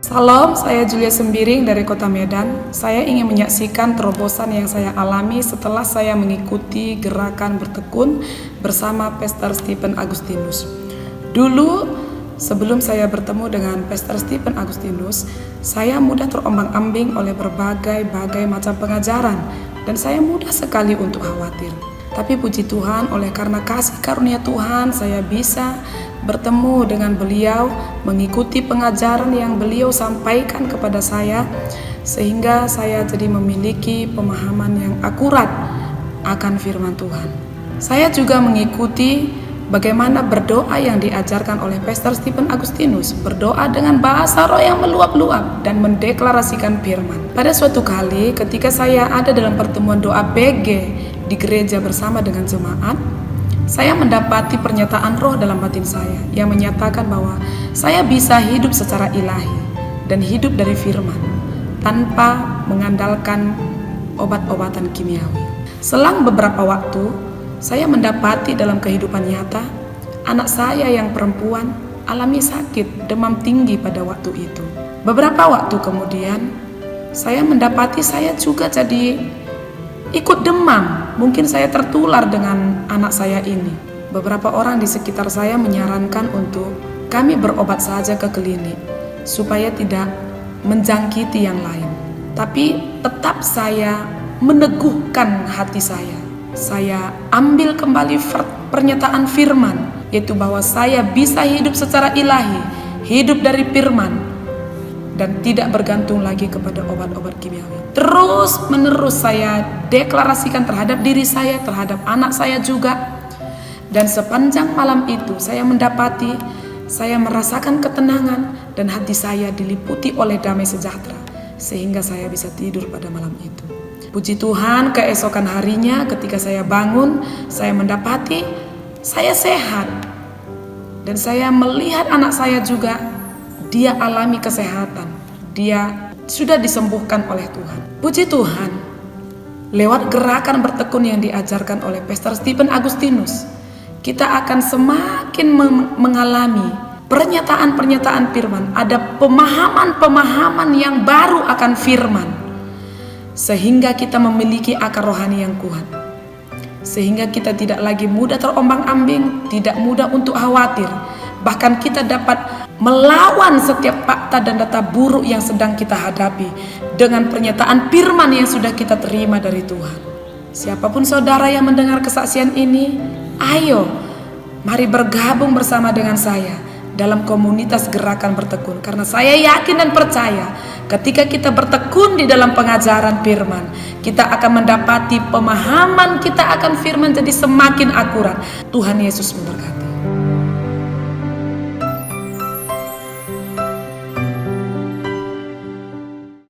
Salam, saya Julia Sembiring dari Kota Medan. Saya ingin menyaksikan terobosan yang saya alami setelah saya mengikuti gerakan bertekun bersama Pastor Stephen Agustinus. Dulu, sebelum saya bertemu dengan Pastor Stephen Agustinus, saya mudah terombang-ambing oleh berbagai macam pengajaran dan saya mudah sekali untuk khawatir. Tapi puji Tuhan, oleh karena kasih karunia Tuhan, saya bisa bertemu dengan beliau, mengikuti pengajaran yang beliau sampaikan kepada saya, sehingga saya jadi memiliki pemahaman yang akurat akan firman Tuhan. Saya juga mengikuti bagaimana berdoa yang diajarkan oleh Pastor Stephen Agustinus, berdoa dengan bahasa roh yang meluap-luap dan mendeklarasikan firman. Pada suatu kali ketika saya ada dalam pertemuan doa BG di gereja bersama dengan jemaat, saya mendapati pernyataan roh dalam batin saya yang menyatakan bahwa saya bisa hidup secara ilahi dan hidup dari firman tanpa mengandalkan obat-obatan kimiawi. Selang beberapa waktu, saya mendapati dalam kehidupan nyata, anak saya yang perempuan alami sakit demam tinggi pada waktu itu. Beberapa waktu kemudian, saya mendapati saya juga jadi ikut demam. Mungkin saya tertular dengan anak saya ini. Beberapa orang di sekitar saya menyarankan untuk kami berobat saja ke klinik supaya tidak menjangkiti yang lain. Tapi tetap saya meneguhkan hati saya. Saya ambil kembali pernyataan firman, yaitu bahwa saya bisa hidup secara ilahi, hidup dari firman, dan tidak bergantung lagi kepada obat-obat kimiawi. Terus menerus saya deklarasikan terhadap diri saya, terhadap anak saya juga. Dan sepanjang malam itu saya mendapati, saya merasakan ketenangan dan hati saya diliputi oleh damai sejahtera, sehingga saya bisa tidur pada malam itu. Puji Tuhan, keesokan harinya ketika saya bangun, saya mendapati saya sehat. Dan saya melihat anak saya juga, dia alami kesehatan. Dia sudah disembuhkan oleh Tuhan. Puji Tuhan, lewat gerakan bertekun yang diajarkan oleh Pastor Stephen Agustinus, kita akan semakin mengalami pernyataan-pernyataan firman. Ada pemahaman-pemahaman yang baru akan firman, sehingga kita memiliki akar rohani yang kuat. Sehingga kita tidak lagi mudah terombang-ambing, tidak mudah untuk khawatir. Bahkan kita dapat melawan setiap fakta dan data buruk yang sedang kita hadapi dengan pernyataan firman yang sudah kita terima dari Tuhan. Siapapun saudara yang mendengar kesaksian ini, ayo mari bergabung bersama dengan saya dalam komunitas gerakan bertekun. Karena saya yakin dan percaya ketika kita bertekun di dalam pengajaran firman, kita akan mendapati pemahaman kita akan firman jadi semakin akurat. Tuhan Yesus memberkati.